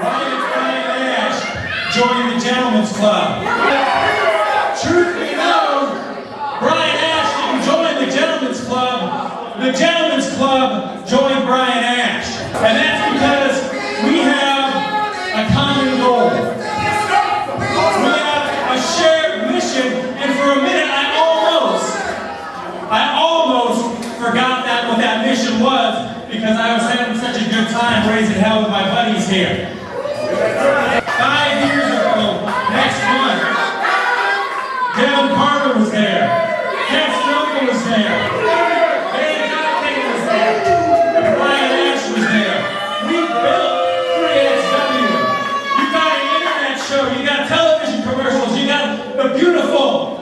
Brian Ash joined the Gentlemen's Club. Truth be known, Brian Ash didn't join the Gentlemen's Club. The Gentlemen's Club joined Brian Ash. And that's because we have a common goal. We have a shared mission, and for a minute I almost forgot what that mission was because I was having such a good time raising hell with my buddies here. 5 years ago, next month, Devin Carter was there. Ken Snowden was there. Dave Jonathan was there. And Brian Ash was there. We built 3XW. You got an internet show. You got television commercials. You got the beautiful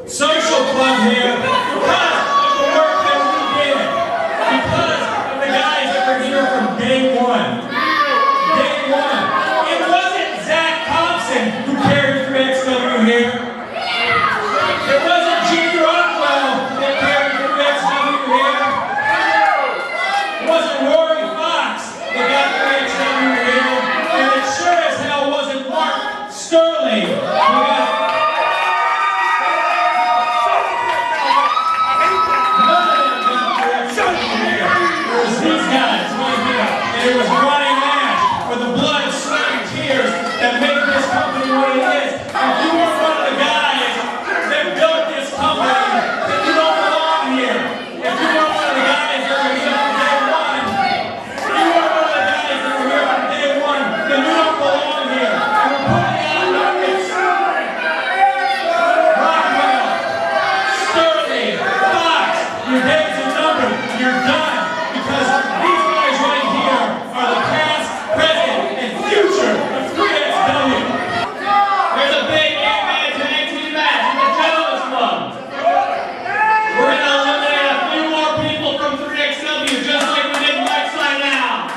social club here because of the work that we did. Because of the guys that were here from day one. Day one. It wasn't Zach Thompson who carried 3XW here. It wasn't Gene Rockwell that carried 3XW here. It wasn't Rory Fox that got 3XW here. And it sure as hell wasn't Mark Sterling who got it was Brian Ash with the blood, sweat, and tears that made this company what it is. If you weren't one of the guys that built this company, then you don't belong here. If you weren't one of the guys that were here from day one, if you weren't one of the guys that were here from day one, then you don't belong here. And we're putting out numbers. Rockwell, Sterling, Fox, your days are numbered. You're done. Because these guys right here are the past, present, and future of 3XW. There's a big 8-man tag team match in the Gentlemen's Club. We're going to eliminate a few more people from 3XW just like we did Lights Out Now.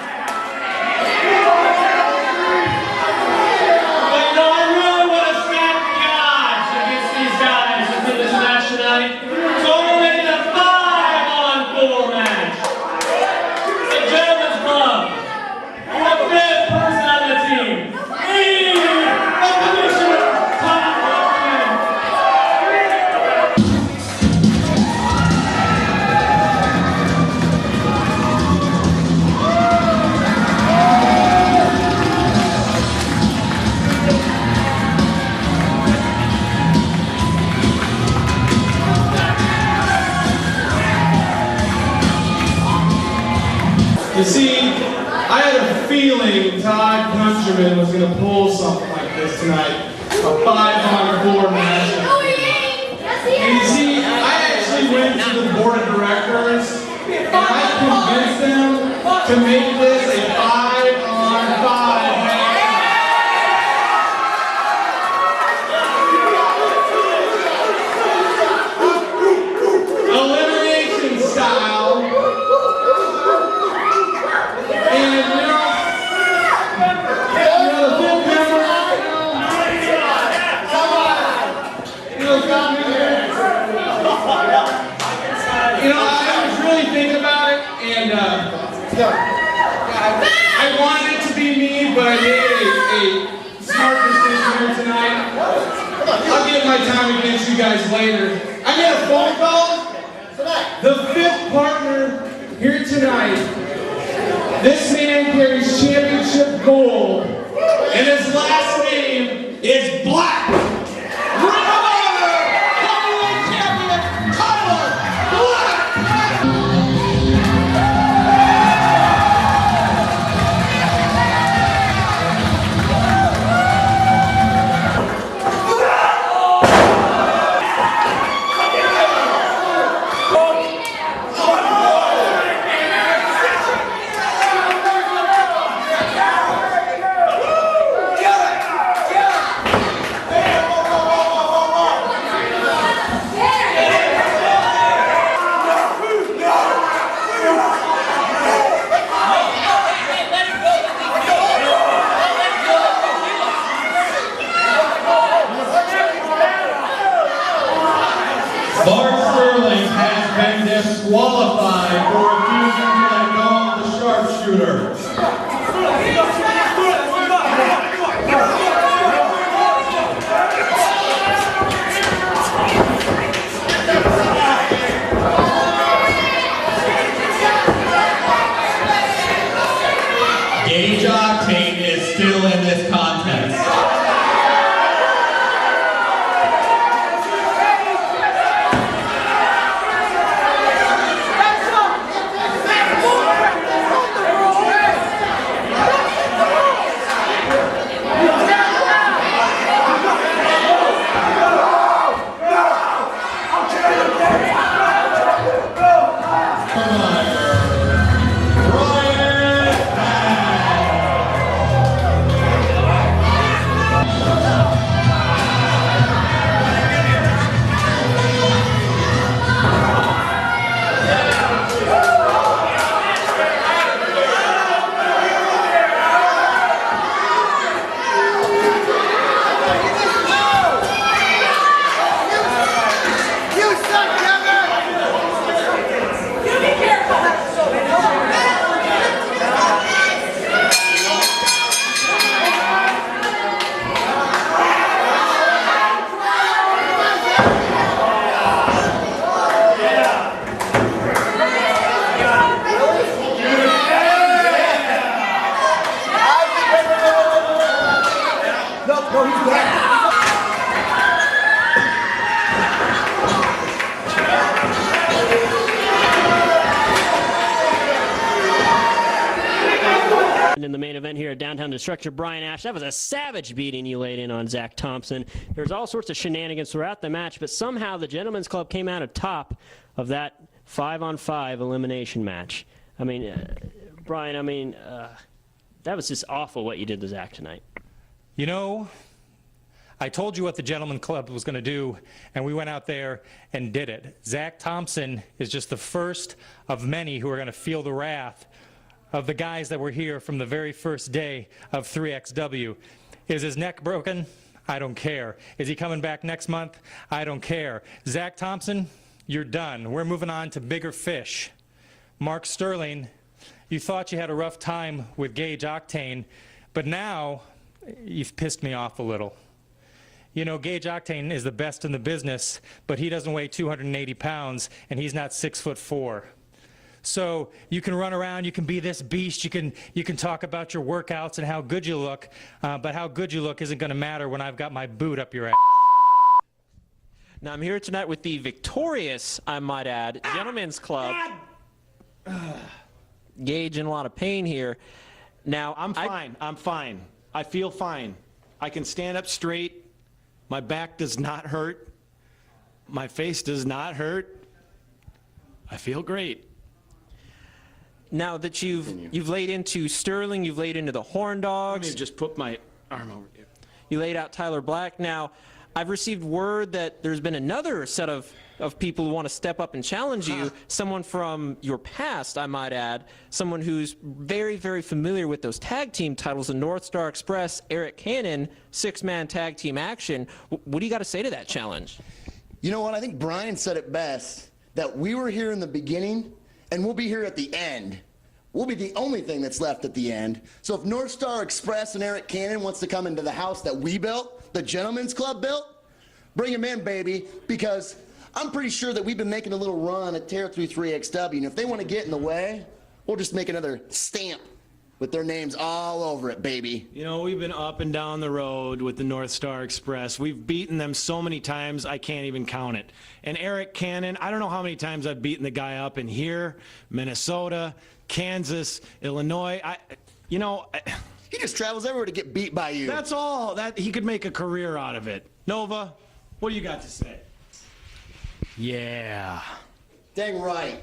But you know, I really want to stack the odds against these guys into this match tonight. So we're making a 5-on-4 match. Gentlemen's Club. The fifth person on the team. Me, the commissioner, Tom Laotian. You see, I had a feeling Todd Countryman was going to pull something like this tonight. A 5-on-4 match. And you see, I actually went to the board of directors and I convinced them to make this a 5-on-5 match. Elimination style. And I was really thinking about it, and I wanted it to be me, but I made a smart decision here tonight. I'll get my time against you guys later. I made a phone call. The fifth partner here tonight. This man carries championship gold, and his last name is Black. Ring of Honor, heavyweight champion, Tyler Black. disqualified for refusing to let go of the sharpshooter. event here at Downtown Destruction. Brian Ash, that was a savage beating you laid in on Zach Thompson. There's all sorts of shenanigans throughout the match, but somehow the Gentlemen's Club came out on top of that 5-on-5 elimination match. I mean, Brian, that was just awful what you did to Zach tonight. You know, I told you what the Gentlemen's Club was going to do, and we went out there and did it. Zach Thompson is just the first of many who are going to feel the wrath of the guys that were here from the very first day of 3XW. Is his neck broken? I don't care. Is he coming back next month? I don't care. Zach Thompson, you're done. We're moving on to bigger fish. Mark Sterling, you thought you had a rough time with Gage Octane, but now you've pissed me off a little. You know, Gage Octane is the best in the business, but he doesn't weigh 280 pounds, and he's not 6'4". So you can run around, you can be this beast, you can talk about your workouts and how good you look, but how good you look isn't going to matter when I've got my boot up your ass. Now I'm here tonight with the victorious, I might add, Gentlemen's Club. Gage in a lot of pain here. Now I'm fine. I'm fine. I feel fine. I can stand up straight. My back does not hurt. My face does not hurt. I feel great. Now that you've laid into Sterling, you've laid into the Horn Dogs. Let me just put my arm over here. You laid out Tyler Black. Now, I've received word that there's been another set of people who want to step up and challenge you. Someone from your past, I might add. Someone who's very, very familiar with those tag team titles, the North Star Express, Eric Cannon, 6-man tag team action. What do you got to say to that challenge? You know what? I think Brian said it best, that we were here in the beginning, and we'll be here at the end. We'll be the only thing that's left at the end. So if North Star Express and Eric Cannon wants to come into the house that we built, the Gentlemen's Club built, bring him in, baby, because I'm pretty sure that we've been making a little run at Tear Through 3XW, and if they want to get in the way, we'll just make another stamp with their names all over it, baby. You know, we've been up and down the road with the North Star Express. We've beaten them so many times, I can't even count it. And Eric Cannon, I don't know how many times I've beaten the guy up in here, Minnesota, Kansas, Illinois. He just travels everywhere to get beat by you. That's all. That he could make a career out of it. Nova, what do you got to say? Yeah. Dang right.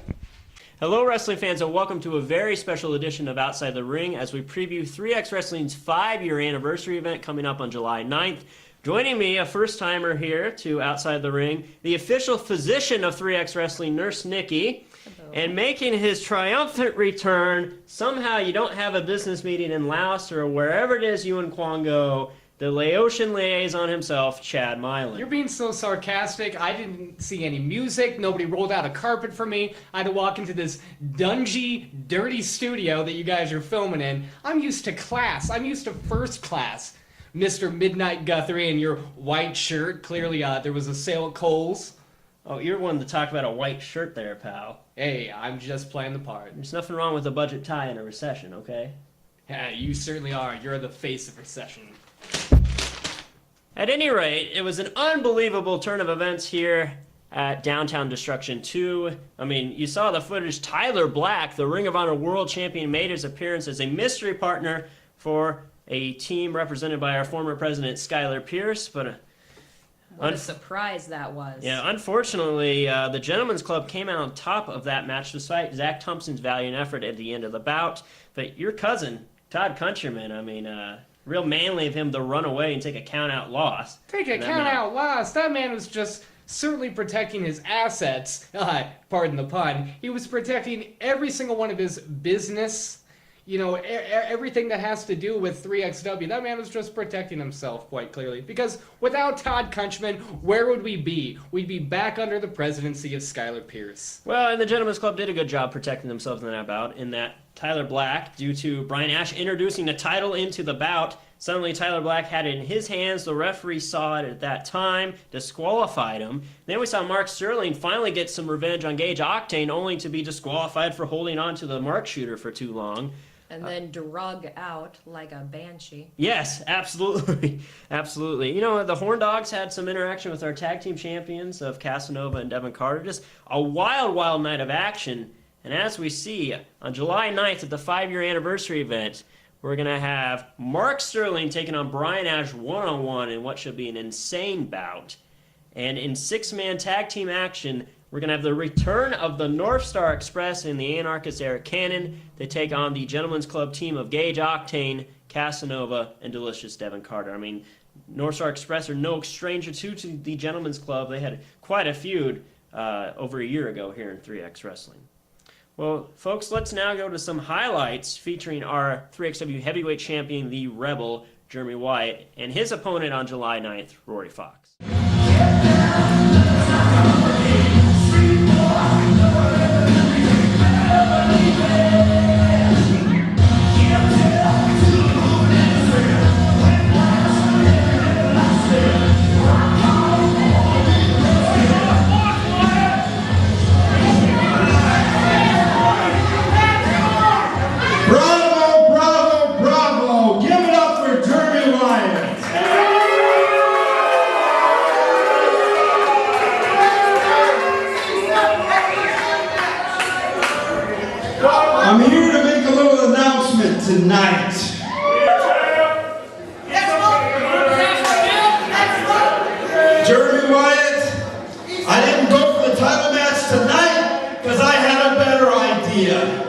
Hello, wrestling fans, and welcome to a very special edition of Outside the Ring as we preview 3X Wrestling's 5-year anniversary event coming up on July 9th. Joining me, a first-timer here to Outside the Ring, the official physician of 3X Wrestling, Nurse Nikki. Hello. And making his triumphant return, somehow you don't have a business meeting in Laos or wherever it is you and Kwang go, the Laotian liaison himself, Chad Milan. You're being so sarcastic. I didn't see any music. Nobody rolled out a carpet for me. I had to walk into this dungy, dirty studio that you guys are filming in. I'm used to class. I'm used to first class. Mr. Midnight Guthrie in your white shirt. Clearly, there was a sale at Kohl's. Oh, you're one to talk about a white shirt there, pal. Hey, I'm just playing the part. There's nothing wrong with a budget tie in a recession, okay? Yeah, you certainly are. You're the face of recession. At any rate, it was an unbelievable turn of events here at Downtown Destruction 2. I mean, you saw the footage. Tyler Black, the Ring of Honor World Champion, made his appearance as a mystery partner for a team represented by our former president, Skylar Pierce. But what a surprise that was. Yeah, unfortunately, the Gentlemen's Club came out on top of that match despite Zach Thompson's valiant effort at the end of the bout. But your cousin, Todd Countryman, I mean, real manly of him to run away and take a count-out loss. Take a count-out loss? That man was just certainly protecting his assets. Pardon the pun. He was protecting every single one of his business. You know, everything that has to do with 3XW. That man was just protecting himself, quite clearly. Because without Todd Countryman, where would we be? We'd be back under the presidency of Skylar Pierce. Well, and the Gentlemen's Club did a good job protecting themselves in that bout, in that Tyler Black, due to Brian Ash introducing the title into the bout, suddenly Tyler Black had it in his hands. The referee saw it at that time, disqualified him. Then we saw Mark Sterling finally get some revenge on Gage Octane, only to be disqualified for holding on to the mark shooter for too long. And then drug out like a banshee. Yes, absolutely. Absolutely. You know, the Horn Dogs had some interaction with our tag team champions of Casanova and Devin Carter. Just a wild, wild night of action. And as we see, on July 9th at the 5-year anniversary event, we're going to have Mark Sterling taking on Brian Ash one-on-one in what should be an insane bout. And in six-man tag team action, we're going to have the return of the North Star Express and the anarchist Eric Cannon. They take on the Gentlemen's Club team of Gage Octane, Casanova, and Delicious Devin Carter. I mean, North Star Express are no stranger to the Gentlemen's Club. They had quite a feud over a year ago here in 3X Wrestling. Well, folks, let's now go to some highlights featuring our 3XW heavyweight champion, the Rebel, Jeremy Wyatt, and his opponent on July 9th, Rory Fox. Bravo, bravo, bravo. Give it up for Jeremy Wyatt. I'm here to make a little announcement tonight. Jeremy Wyatt, I didn't go for the title match tonight because I had a better idea.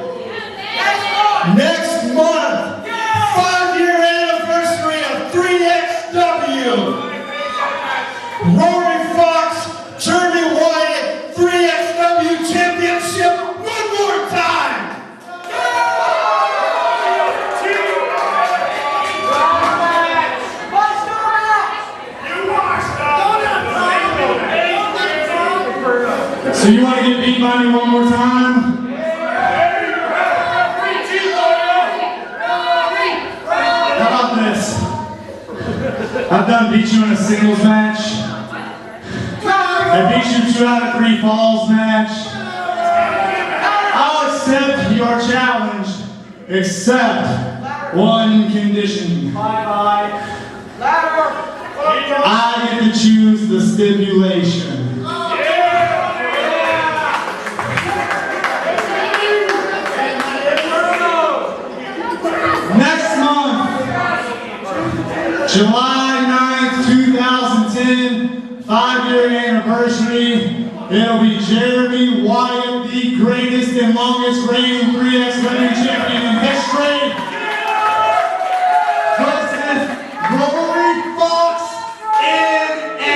Next month, 5-year anniversary of 3XW. Rory Fox, Jeremy Wyatt, 3XW Championship one more time. So you want to get beat by me one more time? How about this? I've done beat you in a singles match. I beat you 2 out of 3 falls match. I'll accept your challenge, except one condition. I get to choose the stipulation. Next month, July 9th, 2010, 5-year anniversary. It'll be Jeremy Wyatt, the greatest and longest reigning 3XW champion in history, versus Rory Fox in a...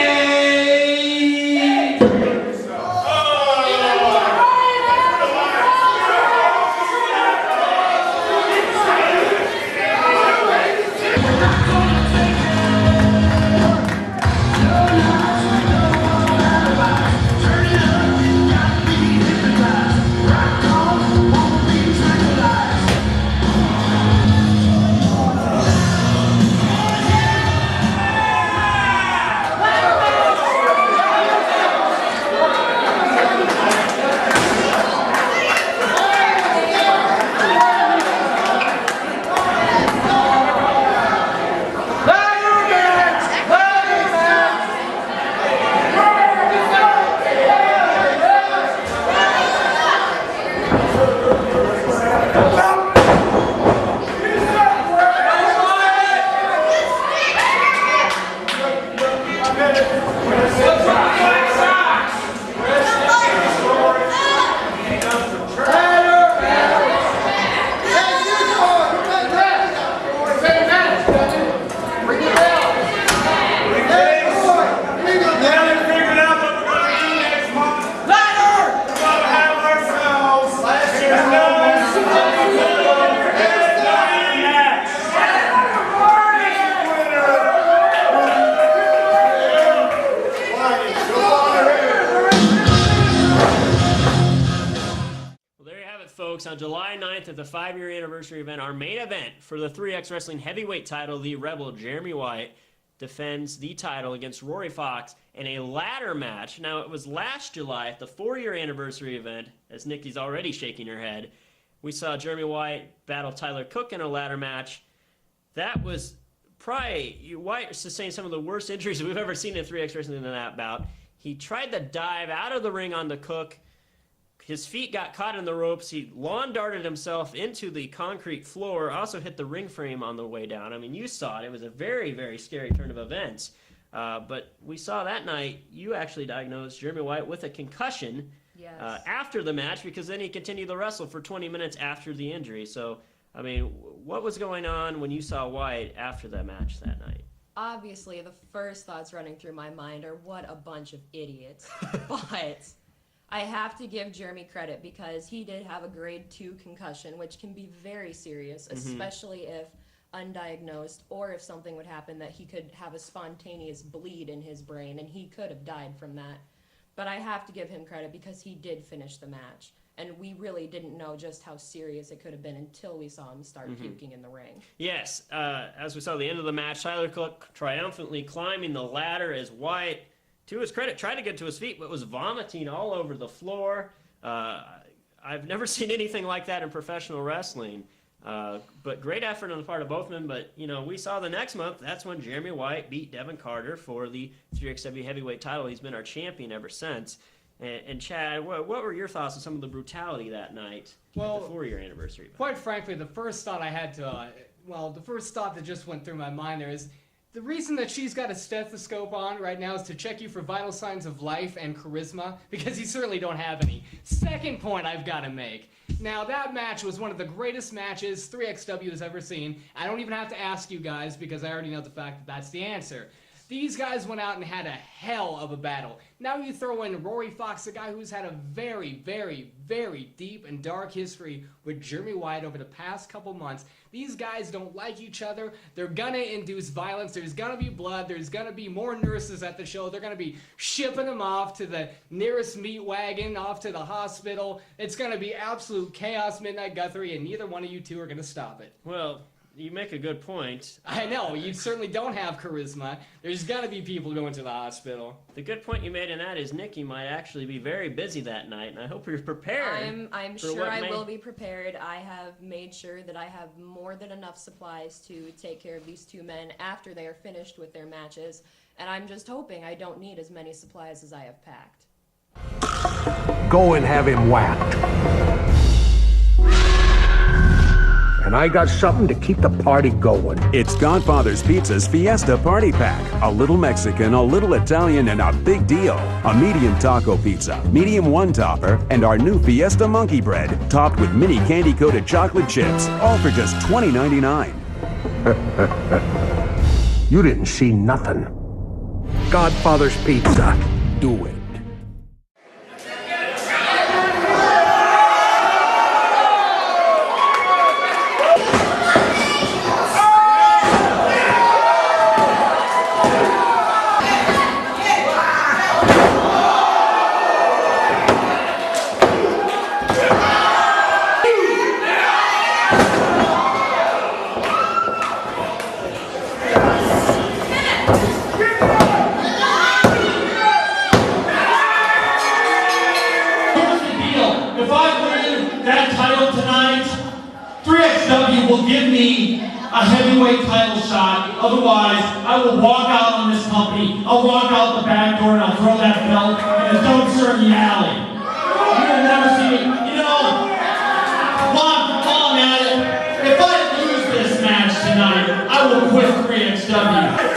On July 9th at the 5-year anniversary event, our main event for the 3X Wrestling heavyweight title, the Rebel Jeremy Wyatt defends the title against Rory Fox in a ladder match. Now, it was last July at the 4-year anniversary event, as Nikki's already shaking her head. We saw Jeremy Wyatt battle Tyler Cook in a ladder match. That was probably, Wyatt sustained some of the worst injuries we've ever seen in 3X Wrestling in that bout. He tried to dive out of the ring onto Cook. his feet got caught in the ropes. He lawn darted himself into the concrete floor, also hit the ring frame on the way down. I mean, you saw it. It was a very, very scary turn of events. But we saw that night, you actually diagnosed Jeremy White with a concussion after the match, because then he continued to wrestle for 20 minutes after the injury. So, I mean, what was going on when you saw White after that match that night? Obviously, the first thoughts running through my mind are, what a bunch of idiots. But I have to give Jeremy credit, because he did have a grade 2 concussion, which can be very serious, especially if undiagnosed, or if something would happen that he could have a spontaneous bleed in his brain, and he could have died from that. But I have to give him credit, because he did finish the match. And we really didn't know just how serious it could have been until we saw him start puking in the ring. Yes, as we saw at the end of the match, Tyler Cook triumphantly climbing the ladder as White, to his credit, tried to get to his feet, but was vomiting all over the floor. I've never seen anything like that in professional wrestling. But great effort on the part of both men. But, you know, we saw the next month, that's when Jeremy White beat Devin Carter for the 3XW heavyweight title. He's been our champion ever since. And Chad, what were your thoughts on some of the brutality that night at the 4-year anniversary event? Quite frankly, the first thought I had to, the first thought that just went through my mind there is, the reason that she's got a stethoscope on right now is to check you for vital signs of life and charisma, because you certainly don't have any. Second point I've got to make. Now, that match was one of the greatest matches 3XW has ever seen. I don't even have to ask you guys, because I already know the fact that that's the answer. These guys went out and had a hell of a battle. Now you throw in Rory Fox, a guy who's had a very, very, very deep and dark history with Jeremy White over the past couple months. These guys don't like each other. They're gonna induce violence. There's gonna be blood. There's gonna be more nurses at the show. They're gonna be shipping them off to the nearest meat wagon, off to the hospital. It's gonna be absolute chaos, Midnight Guthrie, and neither one of you two are gonna stop it. Well, you make a good point. I know, you certainly don't have charisma. There's gotta be people going to the hospital. The good point you made in that is Nikki might actually be very busy that night, and I hope you're prepared. I'm sure I will be prepared. I have made sure that I have more than enough supplies to take care of these two men after they are finished with their matches, and I'm just hoping I don't need as many supplies as I have packed. Go and have him whacked. And I got something to keep the party going. It's Godfather's Pizza's Fiesta Party Pack. A little Mexican, a little Italian, and a big deal. A medium taco pizza, medium one-topper, and our new Fiesta Monkey Bread, topped with mini candy-coated chocolate chips, all for just $20.99. You didn't see nothing. Godfather's Pizza. Do it. Will give me a heavyweight title shot. Otherwise, I will walk out on this company. I'll walk out the back door and I'll throw that belt in a dumpster in the alley. You will never see me. You know, while I'm at it, if I lose this match tonight, I will quit 3XW.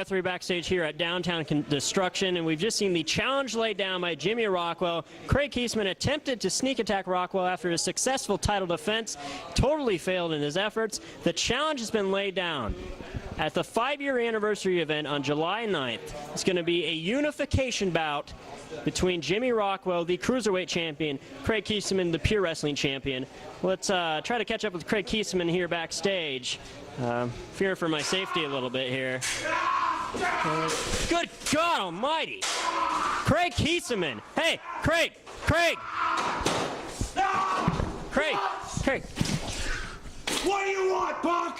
Guthrie backstage here at Downtown Destruction, and we've just seen the challenge laid down by Jimmy Rockwell. Craig Kiesman attempted to sneak attack Rockwell after his successful title defense, totally failed in his efforts. The challenge has been laid down. At the 5-year anniversary event on July 9th, it's going to be a unification bout between Jimmy Rockwell, the Cruiserweight champion, Craig Kiesman, the Pure Wrestling champion. Let's try to catch up with Craig Kiesman here backstage. Fear for my safety a little bit here. Good God almighty! Craig Kiesman! Hey, Craig! Craig! What do you want, punk?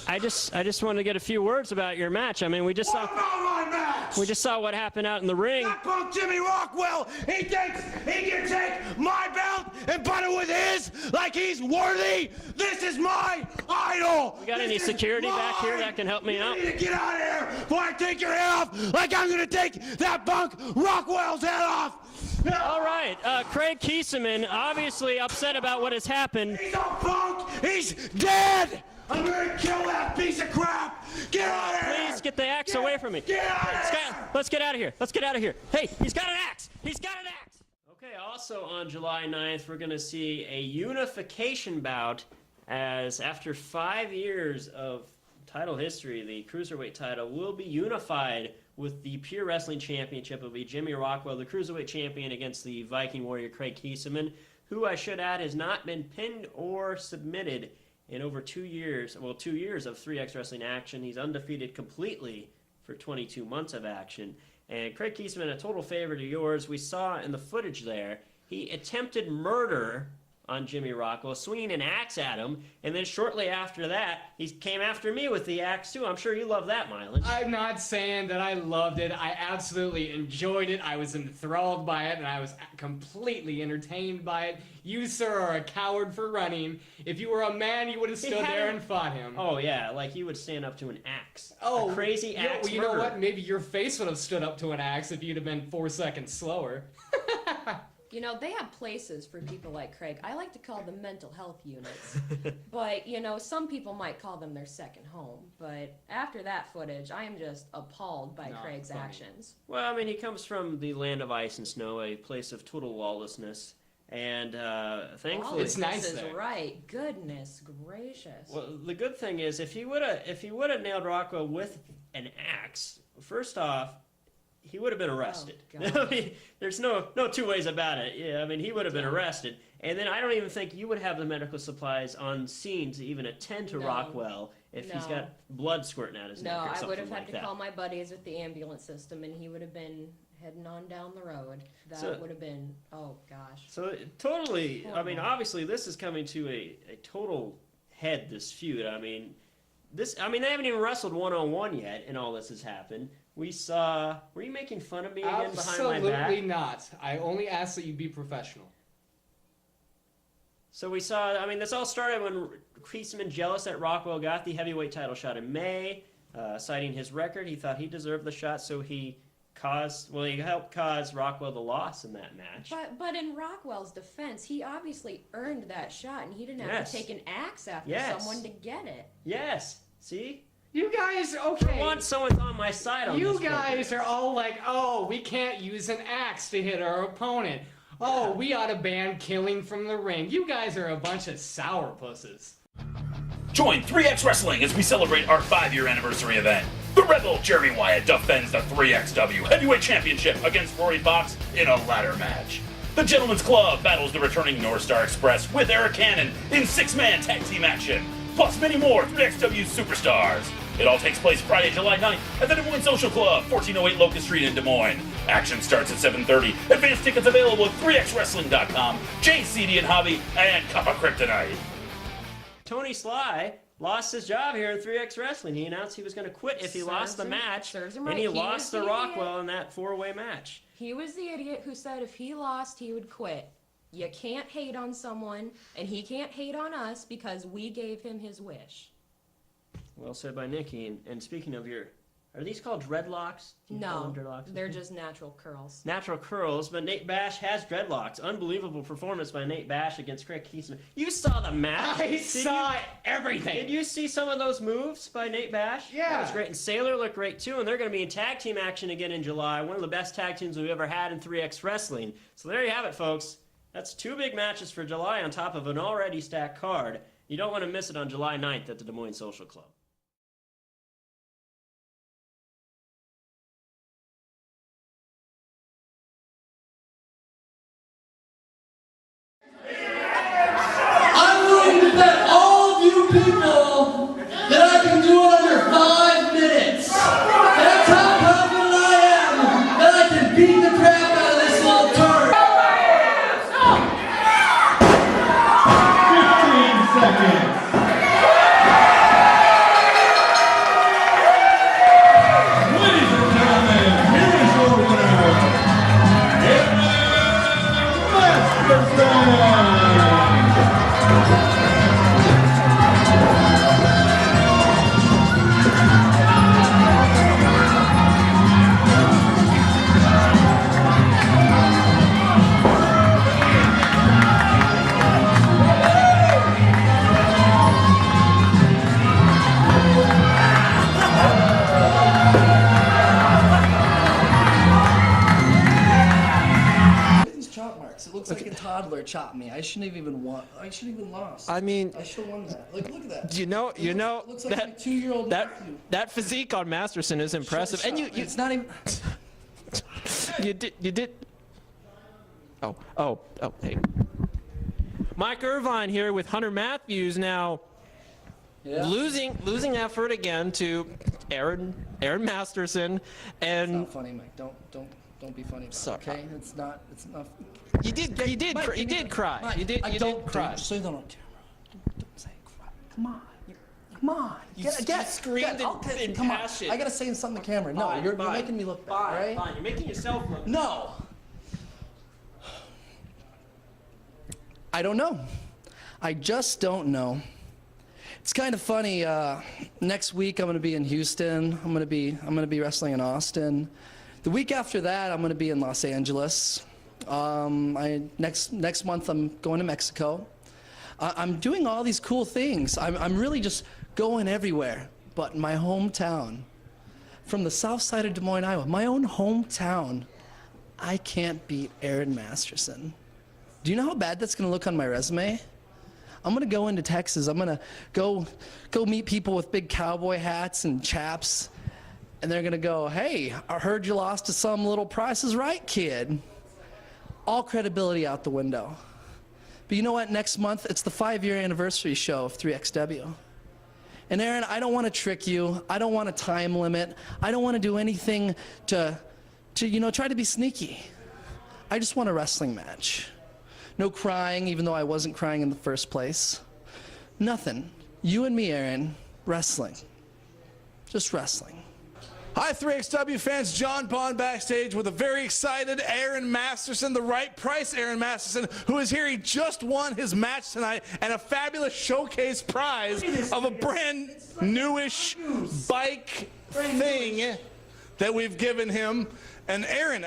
I just wanted to get a few words about your match. I mean, we just What about my match? saw what happened out in the ring. That punk Jimmy Rockwell, he thinks he can take my belt and put it with his like he's worthy. This is my idol. We got any security back here that can help me out? You need to get out of here before I take your head off like I'm going to take that punk Rockwell's head off. All right, Craig Kiesman obviously upset about what has happened. He's a punk. He's dead. I'm gonna kill that piece of crap! Get out of here! Please get the axe away from me. Get out of here! Let's get out of here. Let's get out of here. Hey, he's got an axe. He's got an axe. Okay, also on July 9th, we're going to see a unification bout as after 5 years of title history, the Cruiserweight title will be unified with the Pure Wrestling Championship. It'll be Jimmy Rockwell, the Cruiserweight champion, against the Viking Warrior Craig Kiesman, who I should add has not been pinned or submitted in over 2 years, well, 2 years of 3X Wrestling action. He's undefeated completely for 22 months of action. And Craig Kiesman, a total favorite of yours. We saw in the footage there, he attempted murder on Jimmy Rockwell, swinging an axe at him, and then shortly after that, he came after me with the axe too. I'm sure you love that, Mylan. I'm not saying that I loved it. I absolutely enjoyed it. I was enthralled by it, and I was completely entertained by it. You, sir, are a coward for running. If you were a man, you would have stood there and fought him. Oh, yeah, like you would stand up to an axe. Oh, a crazy axe you know what? Maybe your face would have stood up to an axe if you'd have been 4 seconds slower. You know, they have places for people like Craig. I like to call them mental health units. But, you know, some people might call them their second home. But after that footage, I am just appalled by Craig's actions. Well, I mean, he comes from the land of ice and snow, a place of total lawlessness. And thankfully, it's nice this is there. Right. Goodness gracious. Well, the good thing is, if he would have nailed Rockwell with an axe, first off, he would have been arrested. Oh, I mean, there's no two ways about it. Yeah, I mean, he would have been arrested. And then I don't even think you would have the medical supplies on scene to even attend to Rockwell if he's got blood squirting out his neck or something like that. No, I would have had to call my buddies with the ambulance system, and he would have been heading on down the road. That would have been, oh gosh. So totally, I mean, obviously this is coming to a total head, this feud. I mean, they haven't even wrestled one-on-one yet, and all this has happened. We saw, were you making fun of me again behind my back? Absolutely not. I only ask that you be professional. So we saw, I mean, this all started when Kiesman, jealous that Rockwell got the heavyweight title shot in May, citing his record. He thought he deserved the shot, so he helped cause Rockwell the loss in that match. But in Rockwell's defense, he obviously earned that shot, and he didn't have to take an axe after someone to get it. Yes. See? You guys, okay. For once, someone's on my side on this. You guys are all like, oh, we can't use an axe to hit our opponent. Oh, we ought to ban killing from the ring. You guys are a bunch of sourpusses. Join 3X Wrestling as we celebrate our 5-year anniversary event. The Rebel Jeremy Wyatt defends the 3XW Heavyweight Championship against Rory Fox in a ladder match. The Gentleman's Club battles the returning North Star Express with Eric Cannon in 6-man tag team action, plus many more 3XW superstars. It all takes place Friday, July 9th at the Des Moines Social Club, 1408 Locust Street in Des Moines. Action starts at 7:30. Advance tickets available at 3xwrestling.com, JCD and Hobby, and Cup of Kryptonite. Tony Sly lost his job here in 3X Wrestling. He announced he was going to quit if he lost the match, and he lost to Rockwell in that 4-way match. He was the idiot who said if he lost, he would quit. You can't hate on someone, and he can't hate on us because we gave him his wish. Well said by Nikki. And speaking of your Are these called dreadlocks? Do you call No, them dreadlocks? they're just natural curls. Natural curls, but Nate Bash has dreadlocks. Unbelievable performance by Nate Bash against Craig Keesman. You saw the match. I saw everything. Did you see some of those moves by Nate Bash? Yeah. That was great. And Sailor looked great too, and they're going to be in tag team action again in July. One of the best tag teams we've ever had in 3X Wrestling. So there you have it, folks. That's 2 big matches for July on top of an already stacked card. You don't want to miss it on July 9th at the Des Moines Social Club. I'm willing to bet all of you people that I can do it under 5 minutes. That's how confident I am that I can beat the crap out of this little turd. 15 seconds. Ladies and gentlemen, here is your winner, Masterson. These chop marks. It looks like a toddler chopped me. I shouldn't have even won. I shouldn't have even lost. I mean, I should have won that. Like, look at that. you know, It looks like my 2-year-old nephew. that physique on Masterson is impressive, and you It's not even. you did. Oh, hey. Mike Irvine here with Hunter Matthews now. Yeah. Losing effort again to Aaron Masterson, It's and not funny, Mike. Don't be funny about Sorry. it, okay? It's not. you did cry. Mike, You did cry. Don't say that on camera. Don't say cry. Come on. Come on. You screamed in come passion. on. I gotta say something to the camera. No, Fine, you're fine. making me look bad, all right? Fine, you're making yourself look. No. I don't know. I just don't know. It's kind of funny. Next week I'm going to be in Houston. I'm going to be wrestling in Austin. The week after that I'm going to be in Los Angeles. Next month I'm going to Mexico. I'm doing all these cool things. I'm really just going everywhere. But my hometown, from the south side of Des Moines, Iowa, my own hometown, I can't beat Aaron Masterson. Do you know how bad that's going to look on my resume? I'm going to go into Texas. I'm going to go meet people with big cowboy hats and chaps. And they're going to go, hey, I heard you lost to some little Price is Right kid. All credibility out the window. But you know what? Next month, it's the 5-year anniversary show of 3XW. And Aaron, I don't want to trick you. I don't want a time limit. I don't want to do anything to try to be sneaky. I just want a wrestling match. No crying, even though I wasn't crying in the first place. Nothing. You and me, Aaron, wrestling. Just wrestling. Hi, 3XW fans. John Bond backstage with a very excited Aaron Masterson, the right price Aaron Masterson, who is here. He just won his match tonight and a fabulous showcase prize of a brand newish bike thing that we've given him. And Aaron,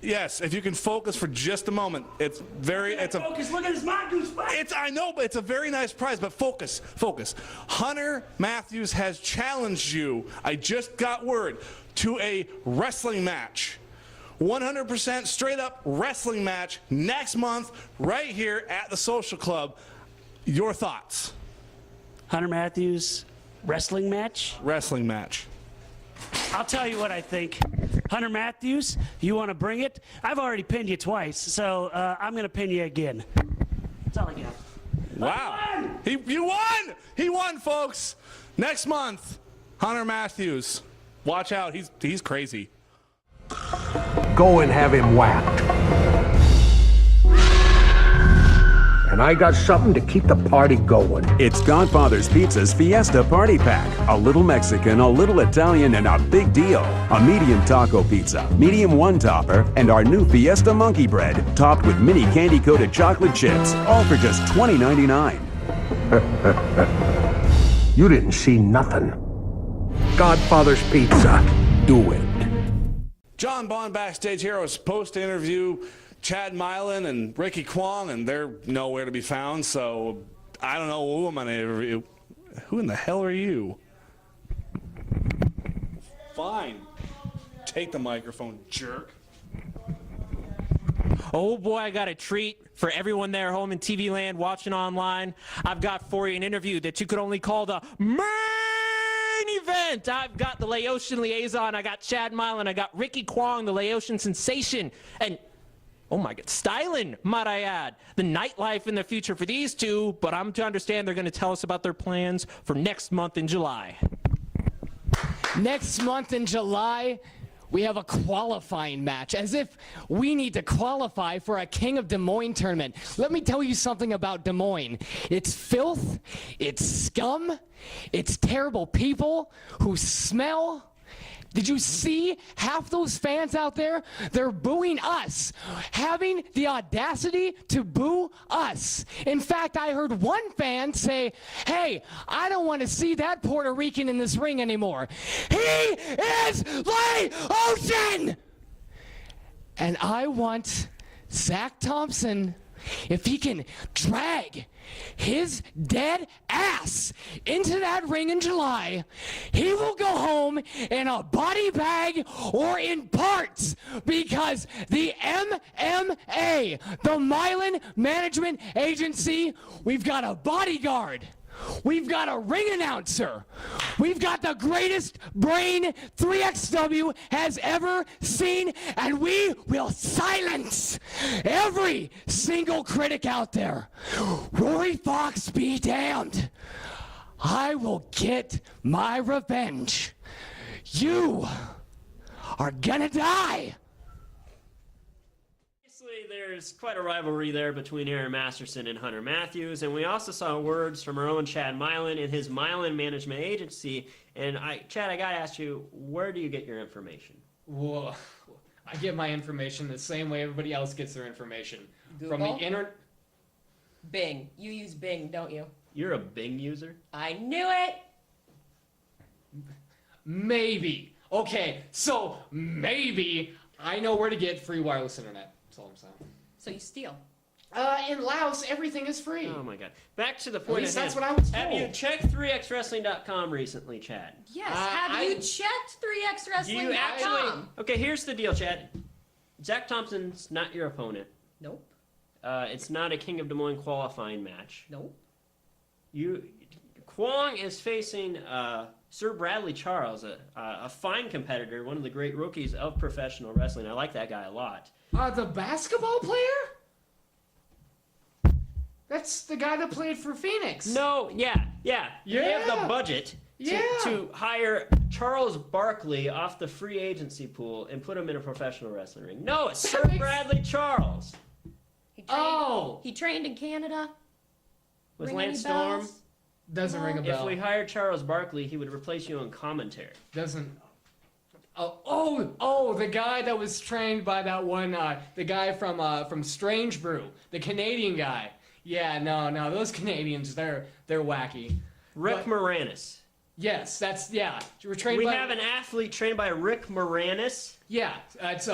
yes, if you can focus for just a moment. Focus, look at his mongoose bike. I know, but it's a very nice prize, but focus. Hunter Matthews has challenged you, I just got word, to a wrestling match. 100% straight up wrestling match next month right here at the Social Club. Your thoughts? Hunter Matthews, wrestling match? Wrestling match. I'll tell you what I think. Hunter Matthews, you want to bring it? I've already pinned you twice, so I'm going to pin you again. That's all I got. Wow. You won! He won, folks. Next month, Hunter Matthews. Watch out. He's crazy. Go and have him whacked. And I got something to keep the party going. It's Godfather's Pizza's Fiesta Party Pack. A little Mexican, a little Italian, and a big deal. A medium taco pizza, medium one-topper, and our new Fiesta monkey bread, topped with mini candy-coated chocolate chips, all for just $20.99. You didn't see nothing. Godfather's Pizza. Do it. John Bond Backstage Heroes post-interview Chad Milan and Ricky Kwong, and they're nowhere to be found, so I don't know who I'm going to interview. Who in the hell are you? Fine. Take the microphone, jerk. Oh boy, I got a treat for everyone there home in TV land watching online. I've got for you an interview that you could only call the main event. I've got the Laotian liaison, I got Chad Milan, I got Ricky Kwong, the Laotian sensation, and oh my God, styling, might I add. The nightlife in the future for these two, but I'm to understand they're going to tell us about their plans for next month in July. Next month in July, we have a qualifying match, as if we need to qualify for a King of Des Moines tournament. Let me tell you something about Des Moines. It's filth, it's scum, it's terrible people who smell. Did you see half those fans out there? They're booing us, having the audacity to boo us. In fact, I heard one fan say, hey, I don't want to see that Puerto Rican in this ring anymore. He is Laotian! And I want Zach Thompson, if he can drag his dead ass into that ring in July, he will go home in a body bag or in parts, because the MMA, the Milan Management Agency, we've got a bodyguard. We've got a ring announcer. We've got the greatest brain 3XW has ever seen, and we will silence every single critic out there. Rory Fox be damned. I will get my revenge. You are gonna die. There's quite a rivalry there between Aaron Masterson and Hunter Matthews, and we also saw words from our own Chad Milan and his Milan Management Agency. And Chad, I gotta ask you, where do you get your information? Well, I get my information the same way everybody else gets their information. Google? From the internet. Bing. You use Bing, don't you? You're a Bing user? I knew it! Maybe. Okay, so maybe I know where to get free wireless internet. That's all I'm saying. So you steal. In Laos, everything is free. Oh my God. Back to the point. At least at that's hand. what I was told. Have you checked 3xwrestling.com recently, Chad? Yes. Have you checked 3xwrestling.com? Okay, here's the deal, Chad. Zach Thompson's not your opponent. Nope. It's not a King of Des Moines qualifying match. Nope. Kwong is facing Sir Bradley Charles, a fine competitor, one of the great rookies of professional wrestling. I like that guy a lot. The basketball player? That's the guy that played for Phoenix. No, yeah. They have the budget to hire Charles Barkley off the free agency pool and put him in a professional wrestling ring. No, it's Sir Bradley Charles. He trained in Canada. With Ring Lance any Storm. bells? Doesn't ring a bell. If we hired Charles Barkley, he would replace you on commentary. Doesn't. Oh, the guy that was trained by that one, the guy from Strange Brew, the Canadian guy. Yeah, no, those Canadians, they're wacky. Rick Moranis. Yes, we have an athlete trained by Rick Moranis. Yeah, it's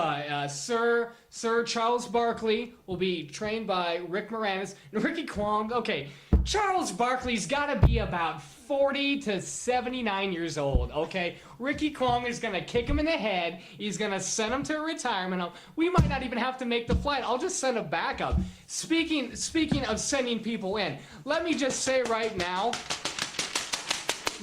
Sir Charles Barkley will be trained by Rick Moranis. And Ricky Kwong, okay, Charles Barkley's got to be about 40 to 79 years old, okay? Ricky Kwong is going to kick him in the head. He's going to send him to a retirement home. We might not even have to make the flight. I'll just send a backup. Speaking of sending people in, let me just say right now,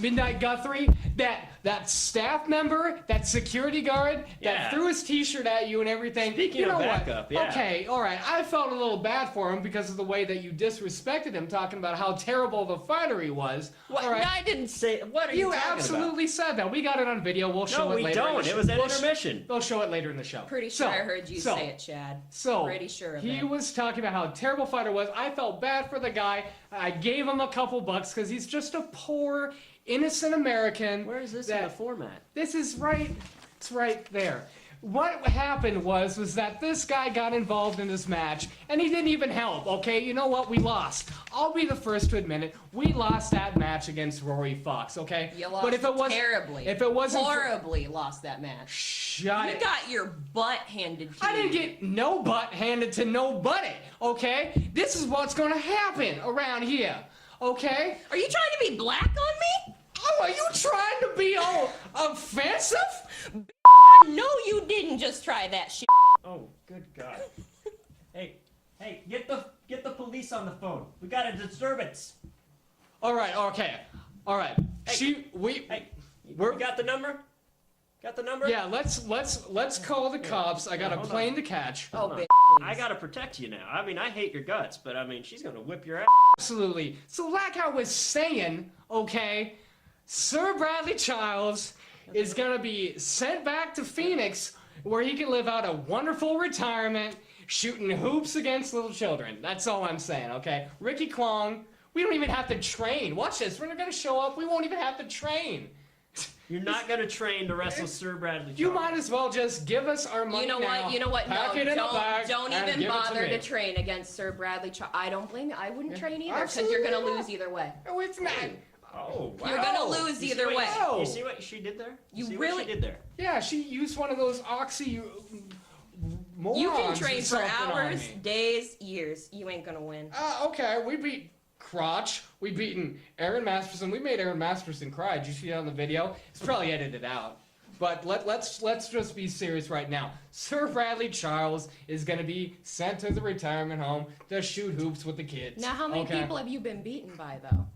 Midnight Guthrie, that staff member, that security guard, that threw his t-shirt at you and everything. Speaking of backup, yeah. Okay, all right. I felt a little bad for him because of the way that you disrespected him, talking about how terrible of a fighter he was. What? All right. I didn't say. What are you talking about? You absolutely said that. We got it on video. We'll show it later. No, we don't. It was an intermission. They'll show it later in the show. Pretty sure I heard you say it, Chad. Pretty sure of he it. was talking about how terrible fighter was. I felt bad for the guy. I gave him a couple bucks because he's just a poor, innocent American. Where is this in the format? This is right. It's right there. what happened was that this guy got involved in this match, and he didn't even help, okay? You know what? We lost. I'll be the first to admit it. We lost that match against Rory Fox, okay? You lost but if it was terribly. If it wasn't horribly lost that match. Shut You it. got your butt handed to you. I didn't get no butt handed to nobody, okay? This is what's gonna happen around here, okay? Are you trying to be black on me? Oh, are you trying to be all offensive? No, you didn't just try that shit. Oh, good God. Hey, get the police on the phone. We got a disturbance. All right, okay. All right. Hey, we got the number? Got the number? Yeah, let's call the cops. I got a plane to catch. Oh, bitch. I gotta protect you now. I mean, I hate your guts, but I mean, she's gonna whip your ass. Absolutely. So like I was saying, okay, Sir Bradley Charles is gonna be sent back to Phoenix where he can live out a wonderful retirement shooting hoops against little children. That's all I'm saying, okay? Ricky Kwong, we don't even have to train. Watch this. We're gonna show up. We won't even have to train. You're not gonna train to wrestle Sir Bradley Charles. You might as well just give us our money now. You know what? Pack No, it in a bag don't and even give it bother me. to train against Sir Bradley Charles. I don't blame you. I wouldn't train either because Absolutely you're gonna not. lose either way. Oh, it's not. Oh, wow. You're gonna lose You see either what- way. You see what she did there? You see really- what she did there? Yeah, she used one of those oxy morons. You can or train for something on hours, me. days, years. You ain't gonna win. Okay, we beat Crotch. We beaten Aaron Masterson. We made Aaron Masterson cry. Did you see that on the video? It's probably edited out. But let's just be serious right now. Sir Bradley Charles is gonna be sent to the retirement home to shoot hoops with the kids. Now, how many okay? people have you been beaten by, though?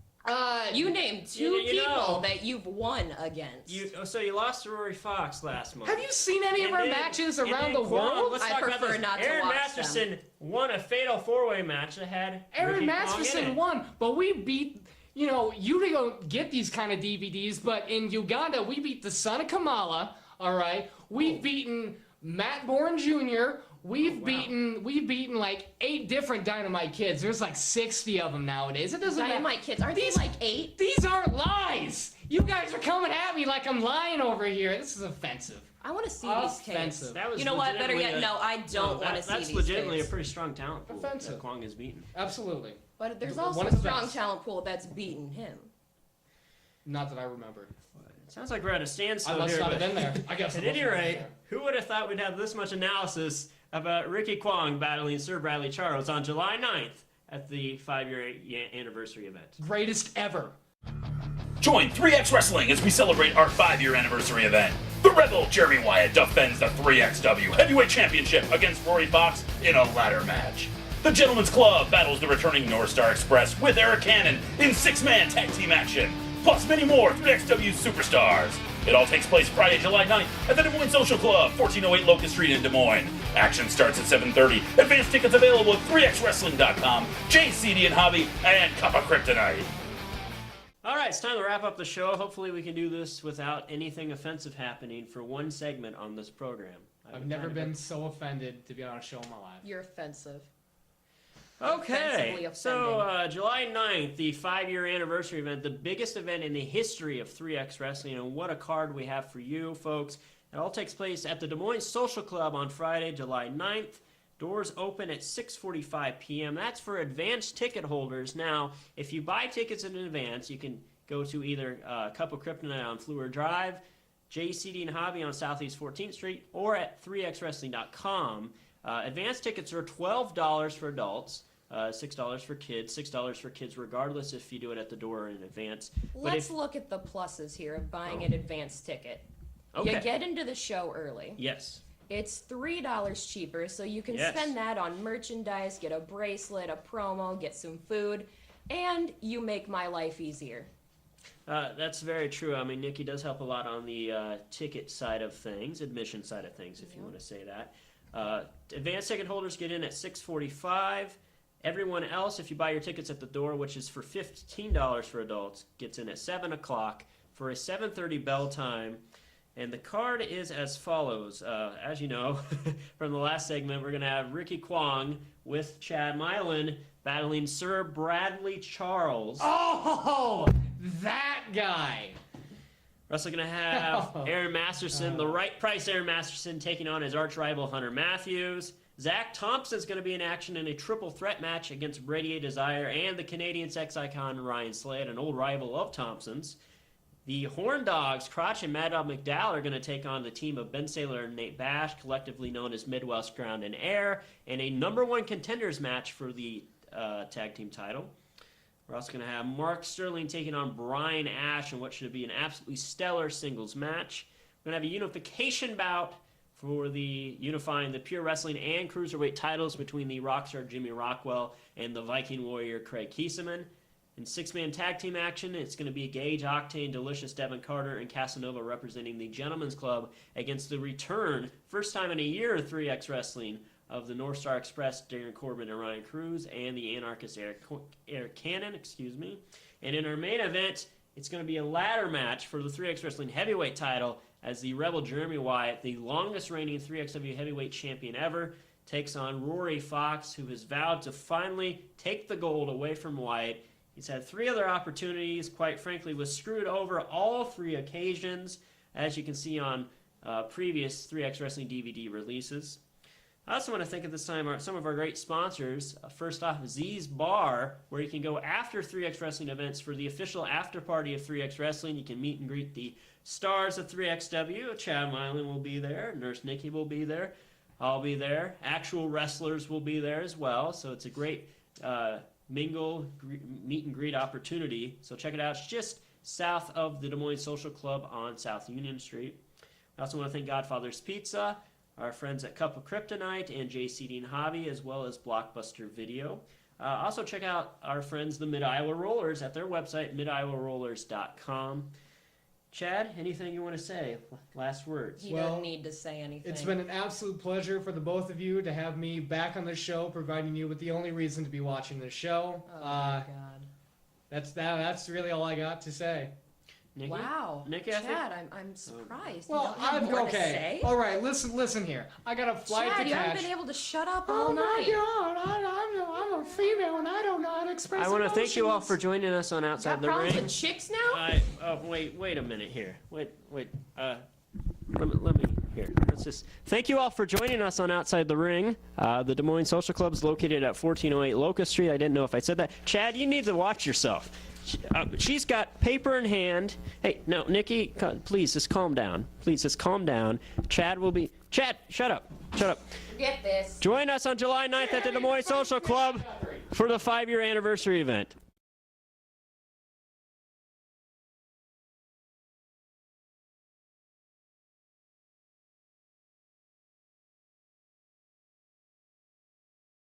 You named two you people know- that you've won against. So you lost to Rory Fox last month. Have you seen any of And our then- matches and around then the Kwong, world? let's I talk about prefer this. not to Aaron watch Masterson won a fatal four-way match that had Aaron Ricky Kwong in Masterson it. won, but we beat, you know, you don't get these kind of DVDs, but in Uganda, we beat the son of Kamala, all right? We've beaten Matt Bourne Jr., we've beaten like 8 different Dynamite Kids. There's like 60 of them nowadays. It doesn't matter. Dynamite Kids. Are these like 8? These aren't lies! You guys are coming at me like I'm lying over here. This is offensive. I want to see these tapes. Offensive. That was You know what? Better legitimately yet, no, I don't want to see That's these legitimately tapes. a pretty strong talent pool Offensive. that Kwong has beaten. Absolutely. But there's One also of a the strong best. talent pool that's beaten him. Not that I remember. Sounds like we're at a standstill I must here. not but have been there. I guess I At must any not have been rate, there. who would have thought we'd have this much analysis about Ricky Kwong battling Sir Bradley Charles on July 9th at the 5-year anniversary event? Greatest ever. Join 3X Wrestling as we celebrate our 5-year anniversary event. The Rebel Jeremy Wyatt defends the 3XW Heavyweight Championship against Rory Fox in a ladder match. The Gentleman's Club battles the returning North Star Express with Eric Cannon in 6-man tag team action, plus many more 3XW superstars. It all takes place Friday, July 9th at the Des Moines Social Club, 1408 Locust Street in Des Moines. Action starts at 7:30. Advance tickets available at 3xwrestling.com, JCD and Hobby, and Cup of Kryptonite. All right, it's time to wrap up the show. Hopefully we can do this without anything offensive happening for one segment on this program. I've never been so offended to be on a show in my life. You're offensive. Okay, Offensively so offending. July 9th, the 5-year anniversary event, the biggest event in the history of 3X Wrestling, and what a card we have for you, folks. It all takes place at the Des Moines Social Club on Friday, July 9th. Doors open at 6:45 p.m. That's for advanced ticket holders. Now, if you buy tickets in advance, you can go to either Cup of Kryptonite on Fleur Drive, JCD and Hobby on Southeast 14th Street, or at 3xwrestling.com. Advanced tickets are $12 for adults, $6 for kids, $6 for kids regardless if you do it at the door or in advance. Let's look at the pluses here of buying an advanced ticket. Okay. You get into the show early. Yes. It's $3 cheaper, so you can Yes. spend that on merchandise, get a bracelet, a promo, get some food, and you make my life easier. That's very true. I mean, Nikki does help a lot on the ticket side of things, admission side of things, if you want to say that. Advanced ticket holders get in at 6:45. Everyone else, if you buy your tickets at the door, which is for $15 for adults, gets in at 7 o'clock for a 7:30 bell time. And the card is as follows. As you know, from the last segment, we're going to have Ricky Kwong with Chad Milan battling Sir Bradley Charles. Oh, that guy. We're also going to have Aaron Masterson, the right price Aaron Masterson, taking on his arch rival Hunter Matthews. Zach Thompson's going to be in action in a triple threat match against Brady Desire and the Canadian sex icon Ryan Slade, an old rival of Thompson's. The Horn Dogs, Crotch and Mad Dog McDowell, are going to take on the team of Ben Saylor and Nate Bash, collectively known as Midwest Ground and Air, in a number 1 contenders match for the tag team title. We're also going to have Mark Sterling taking on Brian Ash in what should be an absolutely stellar singles match. We're going to have a unification bout for the unifying the pure wrestling and cruiserweight titles between the Rockstar Jimmy Rockwell and the Viking Warrior Craig Kieseman. In 6-man tag team action, it's going to be Gage, Octane, Delicious, Devin Carter, and Casanova representing the Gentlemen's Club against the return, first time in a year, 3X Wrestling, of the North Star Express, Darren Corbin and Ryan Cruz, and the Anarchist Eric Cannon, And in our main event, it's going to be a ladder match for the 3X Wrestling Heavyweight title as the Rebel Jeremy Wyatt, the longest reigning 3XW Heavyweight Champion ever, takes on Rory Fox, who has vowed to finally take the gold away from Wyatt. He's had 3 other opportunities, quite frankly, was screwed over all 3 occasions, as you can see on previous 3X Wrestling DVD releases. I also want to thank at this time some of our great sponsors. First off, Z's Bar, where you can go after 3X Wrestling events for the official after party of 3X Wrestling. You can meet and greet the stars of 3XW. Chad Mylan will be there. Nurse Nikki will be there. I'll be there. Actual wrestlers will be there as well. So it's a great meet and greet opportunity. So check it out. It's just south of the Des Moines Social Club on South Union Street. I also want to thank Godfather's Pizza, our friends at Cup of Kryptonite and JC Dean Hobby, as well as Blockbuster Video. Also check out our friends, the Mid-Iowa Rollers, at their website, midiowarollers.com. Chad, anything you want to say? Last words. You don't need to say anything. It's been an absolute pleasure for the both of you to have me back on the show, providing you with the only reason to be watching this show. Oh my God. That's really all I got to say. Nikki? Wow, Nikki, Chad, I'm surprised. Well, you don't have more to say? All right, listen here. I got a flight Chad, to you catch. haven't been able to shut up all night. Oh my God, I'm a female and I don't know how to express I want to thank you all emotions. for joining us on Outside Got the problems Ring. with chicks now? Wait a minute here. Let me here. Let's just thank you all for joining us on Outside the Ring. The Des Moines Social Club is located at 1408 Locust Street. I didn't know if I said that. Chad, you need to watch yourself. She's got paper in hand. Hey, no, Nikki, please just calm down. Please just calm down. Chad, shut up. Forget this. Join us on July 9th at the Des Moines Social Club for the 5-year anniversary event.